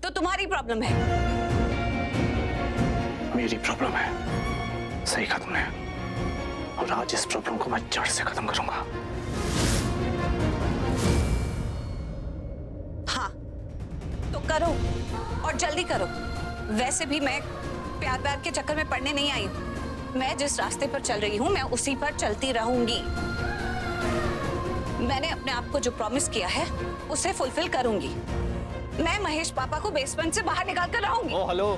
तो तुम्हारी प्रॉब्लम है। मेरी प्रॉब्लम है, सही कहा तुमने। और आज इस प्रॉब्लम को मैं जड़ से खत्म करूंगा। हाँ, तो करो और जल्दी करो। वैसे भी मैं प्यार प्यार के चक्कर में पड़ने नहीं आई हूं। मैं जिस रास्ते पर चल रही हूं मैं उसी पर चलती रहूंगी। मैंने अपने आप को जो प्रॉमिस किया है उसे फुलफिल करूंगी। मैं महेश पापा को बेसमेंट से बाहर निकाल कर रहूंगी। ओ हेलो,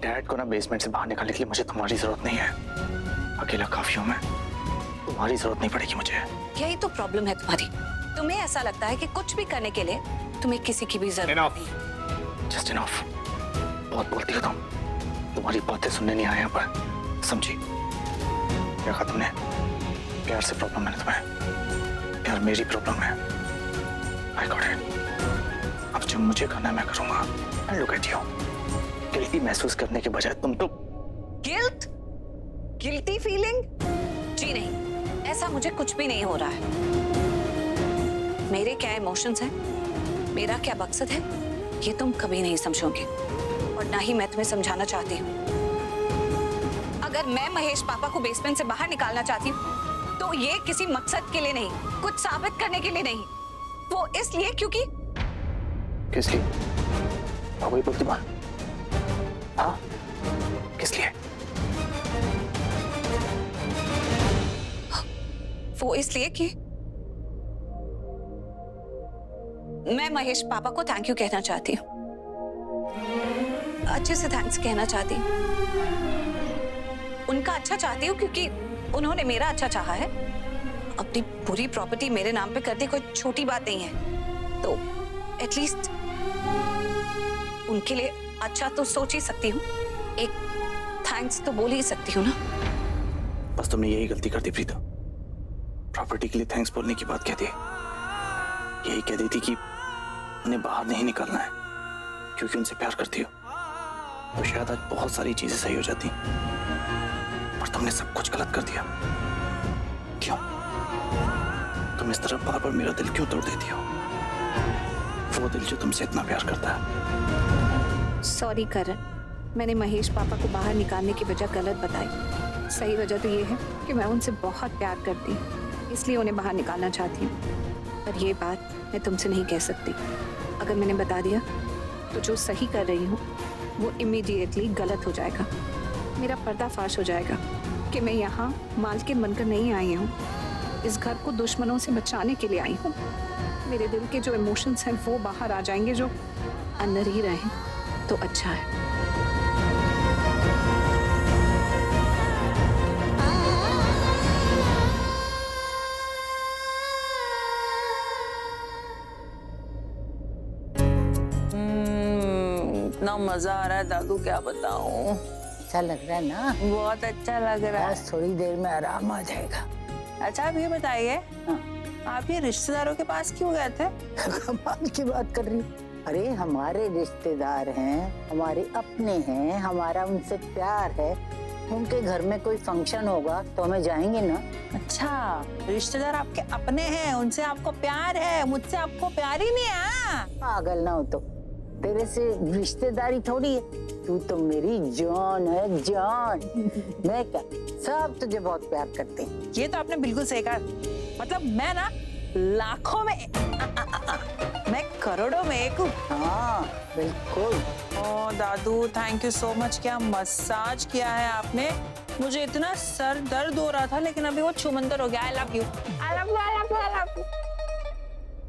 डैड को ना बेसमेंट से बाहर निकालने के लिए मुझे तुम्हारी जरूरत नहीं है। अकेला काफी हूं मैं, तुम्हारी जरूरत नहीं पड़ेगी मुझे। यही तो प्रॉब्लम है तुम्हारी। तुम्हें ऐसा लगता है कि कुछ भी करने के लिए तुम्हें किसी की भी जरूरत नहीं। Just enough. बहुत बोलती हो तुम। तुम्हारी बातें सुनने नहीं आए यहाँ पर, समझी? क्या कहा तुमने? प्यार से प्रॉब्लम है ना तुम्हें? प्यार मेरी प्रॉब्लम है। I got it. अब जो मुझे करना है मैं करूंगा। And look at you. Guilty महसूस करने के बजाय तुम तो गिल्टी फीलिंग? जी नहीं, ऐसा मुझे कुछ भी नहीं हो रहा है। मेरे क्या इमोशंस हैं, मेरा क्या मकसद है, ये तुम कभी नहीं समझोगे और ना ही मैं तुम्हें समझाना चाहती हूँ। अगर मैं महेश पापा को बेसमेंट से बाहर निकालना चाहती हूँ तो ये किसी मकसद के लिए नहीं, कुछ साबित करने के लिए नहीं, वो इसलिए क्योंकि किस लिए? हो गई बुद्धिमान? हाँ, किस लिए? वो इसलिए कि मैं महेश पापा को थैंक यू कहना चाहती हूँ। अच्छे से थैंक्स कहना चाहती हूँ। उनका अच्छा चाहती हूँ क्योंकि उन्होंने मेरा अच्छा चाहा है। अपनी पूरी प्रॉपर्टी मेरे नाम पे कर दी कोई छोटी बात नहीं है, तो एटलीस्ट उनके लिए अच्छा तो सोच ही सकती हूँ। एक थैंक्स तो बोल ही सकती हूँ ना। बस तुमने यही गलती कर दी प्रीता। प्रॉपर्टी के लिए थैंक्स बोलने की बात कह दी। यही कह दी थी कि उन्हें बाहर नहीं निकलना है क्योंकि उनसे प्यार करती हो, तो शायद आज बहुत सारी चीजें सही हो जाती, पर तुमने सब कुछ गलत कर दिया। क्यों? तुम इस तरह बार बार मेरा दिल क्यों तोड़ देती हो? वो दिल जो तुमसे इतना प्यार करता है। सॉरी करण, मैंने महेश पापा को बाहर निकालने की वजह गलत बताई। सही वजह तो ये है कि मैं उनसे बहुत प्यार करती हूँ, इसलिए उन्हें बाहर निकालना चाहती हूँ। पर ये बात मैं तुमसे नहीं कह सकती। अगर मैंने बता दिया तो जो सही कर रही हूँ वो इमीडिएटली गलत हो जाएगा। मेरा पर्दाफाश हो जाएगा कि मैं यहाँ मालकिन बनकर नहीं आई हूँ, इस घर को दुश्मनों से बचाने के लिए आई हूँ। मेरे दिल के जो इमोशंस हैं वो बाहर आ जाएंगे, जो अंदर ही रहें तो अच्छा है। इतना मजा आ रहा है दादू, क्या बताऊं। अच्छा लग रहा है ना? बहुत अच्छा लग रहा है। बस थोड़ी देर में आराम आ जाएगा। अच्छा आप ये बताइए, आप ये रिश्तेदारों के पास क्यों गए थे? कमाल की बात कर रही हूँ। अरे हमारे रिश्तेदार हैं, हमारे अपने हैं, हमारा उनसे प्यार है। उनके घर में कोई फंक्शन होगा तो हमें जाएंगे ना। अच्छा, रिश्तेदार आपके अपने हैं, उनसे आपको प्यार है, मुझसे आपको प्यार ही नहीं है। पागल ना हो तो, तेरे से रिश्तेदारी थोड़ी है। तू तो मेरी जान है, जान। मैं क्या, सब तुझे बहुत प्यार करते हैं। ये तो आपने बिल्कुल सही कहा। मतलब मैं ना लाखों में मैं करोड़ों में एक हूँ। हाँ बिल्कुल। ओ दादू, थैंक यू सो मच। क्या मसाज किया है आपने। मुझे इतना सर दर्द हो रहा था लेकिन अभी वो छुमंतर हो गया। I love you, I love you, I love you, I love you.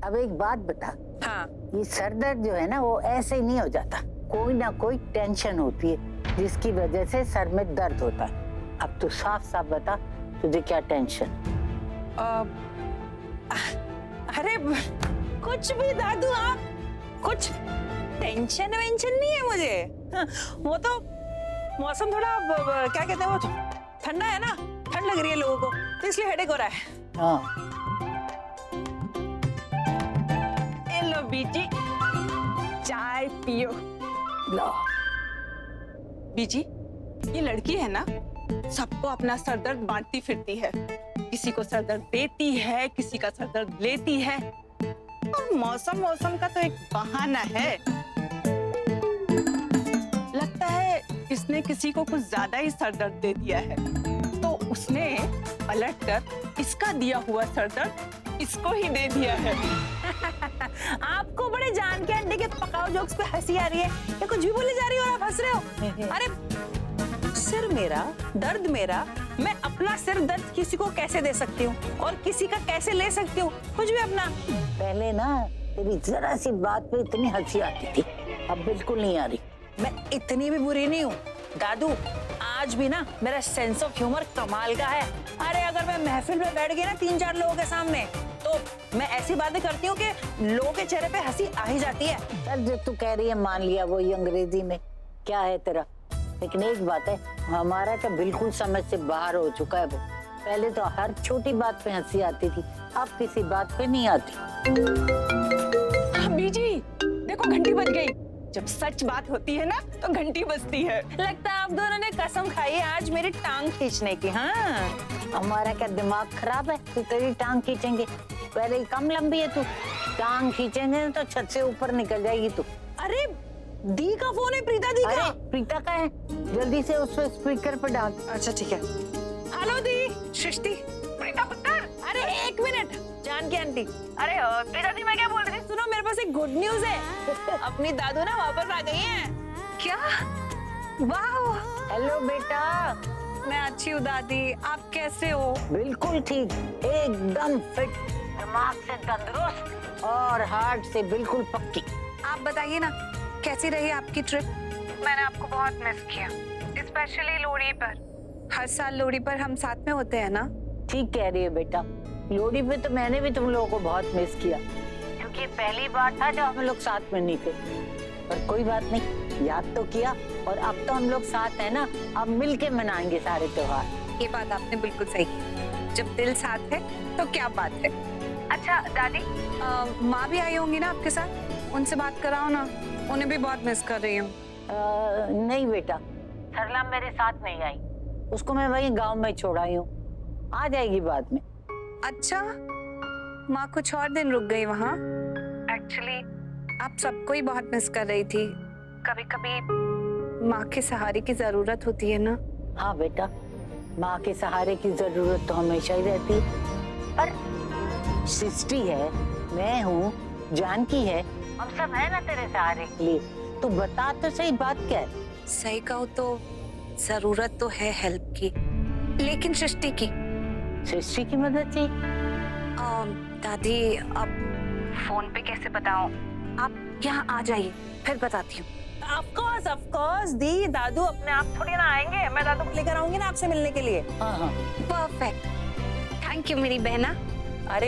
अब एक बात बता, हाँ, ये सर दर्द जो है ना वो ऐसे ही नहीं हो जाता। कोई ना कोई टेंशन होती है जिसकी वजह से सर में दर्द होता है। अब तू साफ साफ बता, तुझे क्या टेंशन? अरे कुछ भी दादू, आप कुछ टेंशन वेंशन नहीं है मुझे। वो तो मौसम थोड़ा क्या कहते हैं, वो ठंडा है ना, ठंड लग रही है लोगों को, तो इसलिए हेडेक हो रहा है। हाँ लो बीजी, चाय पियो। लो। बीजी, ये लड़की है ना, सबको अपना सरदर्द बांटती फिरती है। किसी को सरदर्द देती है, किसी का सरदर्द लेती है। और मौसम का तो एक बहाना है। इसने किसी को कुछ ज्यादा ही सरदर्द दे दिया है, तो उसने पलटकर इसका दिया हुआ सरदर्द इसको ही दे दिया है। आपको बड़े जान के आंटी के पकाओ जोक्स पे हंसी आ रही है या कुछ भी बोले जा रही हो और आप हंस रहे हो। अरे सिर मेरा, दर्द मेरा, मैं अपना सिर दर्द किसी को कैसे दे सकती हूँ और किसी का कैसे ले सकती हूँ, कुछ भी अपना। पहले ना तेरी जरा सी बात पे इतनी हंसी आती थी, अब बिल्कुल नहीं आ रही। मैं इतनी भी बुरी नहीं हूँ दादू, आज भी ना मेरा सेंस ऑफ ह्यूमर कमाल का है। अरे अगर मैं महफिल में बैठ गई ना 3-4 लोगों के सामने, तो मैं ऐसी बातें करती हूँ कि लोगों के चेहरे पे हंसी आ ही जाती है। चल जो तू कह रही है मान लिया, वो ही अंग्रेजी में क्या है तेरा, लेकिन एक बात है, हमारा तो बिल्कुल समझ से बाहर हो चुका है वो। पहले तो हर छोटी बात पे हंसी आती थी, अब किसी बात पे नहीं आती। हाँ, बीजी देखो घंटी बज गई। जब सच बात होती है ना तो घंटी बजती है। लगता है आप दोनों ने कसम खाई है आज मेरी टांग खींचने की। हाँ, हमारा क्या दिमाग खराब है, तू तेरी टांग खींचेंगे? पहले ही कम लंबी है तू, टांग खींचेंगे तो छत से ऊपर निकल जाएगी तू। अरे दी का फोन है, प्रीता दी का। अरे प्रीता का है, जल्दी से उसको स्पीकर पे डाल। अच्छा ठीक है। हेलो दी। सृष्टि, प्रीता पुत्र। अरे 1 मिनट जानकी आंटी। अरे प्रीता दी मैं क्या बोल रही थी, सुनो मेरे पास एक गुड न्यूज है। अपनी दादू ना वापस आ गई हैं। क्या? वाह, हेलो बेटा। मैं अच्छी हूँ दादी, आप कैसे हो? बिल्कुल ठीक, एकदम फिट, दिमाग से तंदुरुस्त और हार्ट से बिल्कुल पक्की। आप बताइए ना, कैसी रही आपकी ट्रिप? मैंने आपको बहुत मिस किया, स्पेशली लोहड़ी पर। हर साल लोहड़ी पर हम साथ में होते हैं ना? ठीक कह रही है बेटा, लोहड़ी पे तो मैंने भी तुम लोगों को बहुत मिस किया, क्योंकि पहली बार था जब हम लोग साथ में नहीं थे। पर कोई बात नहीं, याद तो किया, और अब तो हम लोग साथ हैं ना, अब मिलके मनाएंगे सारे त्योहार। ये बात आपने बिल्कुल सही की, जब दिल साथ है तो क्या बात है। अच्छा दादी, माँ भी आई होंगी ना आपके साथ, उनसे बात कराओ ना, उन्हें भी बहुत मिस कर रही हूँ। नहीं बेटा, सरला मेरे साथ नहीं आई, उसको मैं वही गांव में छोड़ आई हूँ, आ जाएगी बाद में। अच्छा, माँ कुछ और दिन रुक गई वहाँ? एक्चुअली आप सबको ही बहुत मिस कर रही थी, कभी कभी माँ के सहारे की जरूरत होती है ना। हाँ बेटा, माँ के सहारे की जरूरत तो हमेशा ही रहती है, पर सृष्टि है, मैं हूँ, जानकी है, हम सब है ना तेरे सहारे के लिए। तू बता तो सही, बात क्या है? सही कहो तो जरूरत तो है हेल्प की, लेकिन सृष्टि की। सृष्टि की मदद चाहिए? दादी अब फोन पे कैसे बताऊं, आप यहाँ आ जाइए फिर बताती हूँ। ऑफ कोर्स दी, दादू अपने आप थोड़ी ना आएंगे, मैं दादू को लेकर आऊंगी ना आपसे मिलने के लिए। हाँ हाँ परफेक्ट, थैंक यू मेरी बहना। अरे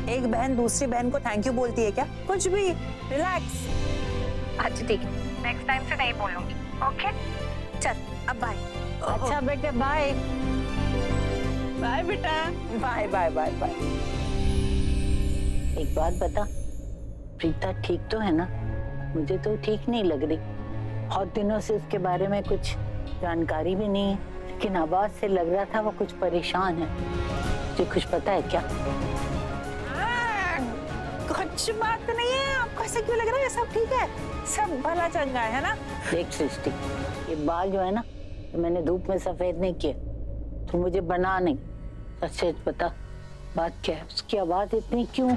एक बहन दूसरी बहन को थैंक यू बोलती है क्या? कुछ भी, रिलैक्स। अच्छा ठीक है, नेक्स्ट टाइम से नहीं बोलूंगी। ओके चल अब बाय। अच्छा बेटे बाय। बाय बेटा। Bye bye bye bye. एक बात बता, प्रीता ठीक तो है ना? मुझे तो ठीक नहीं लग रही, बहुत दिनों से उसके बारे में कुछ जानकारी भी नहीं है, लेकिन आवाज से लग रहा था वो कुछ परेशान है। तुझे कुछ पता है क्या? कुछ बात नहीं है, आपको ऐसा क्यों लग रहा है? सब ठीक है, सब भला चंगा है ना? देख सृष्टि, ये बाल जो है ना, तो मैंने धूप में सफेद नहीं किए, तो मुझे बना नहीं। सच सच बता, बात क्या है? उसकी आवाज इतनी क्यों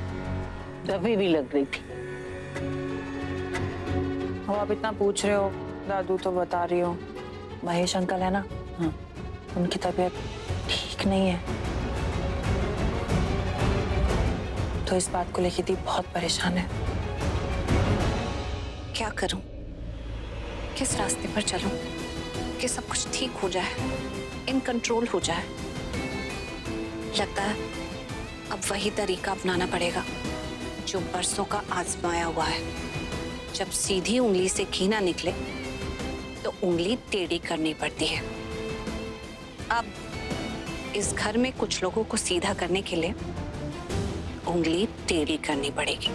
दबी भी लग रही थी? वो आप इतना पूछ रहे हो दादू, तो बता रही हूँ। महेश अंकल है ना, उनकी तबीयत ठीक नहीं है, तो इस बात को लेकर दी बहुत परेशान है। क्या करूं, किस रास्ते पर चलूं कि सब कुछ ठीक हो जाए, इन कंट्रोल हो जाए। लगता है अब वही तरीका अपनाना पड़ेगा जो बरसों का आजमाया हुआ है। जब सीधी उंगली से घी ना निकले तो उंगली टेढ़ी करनी पड़ती है। अब इस घर में कुछ लोगों को सीधा करने के लिए उंगली टेढ़ी करनी पड़ेगी।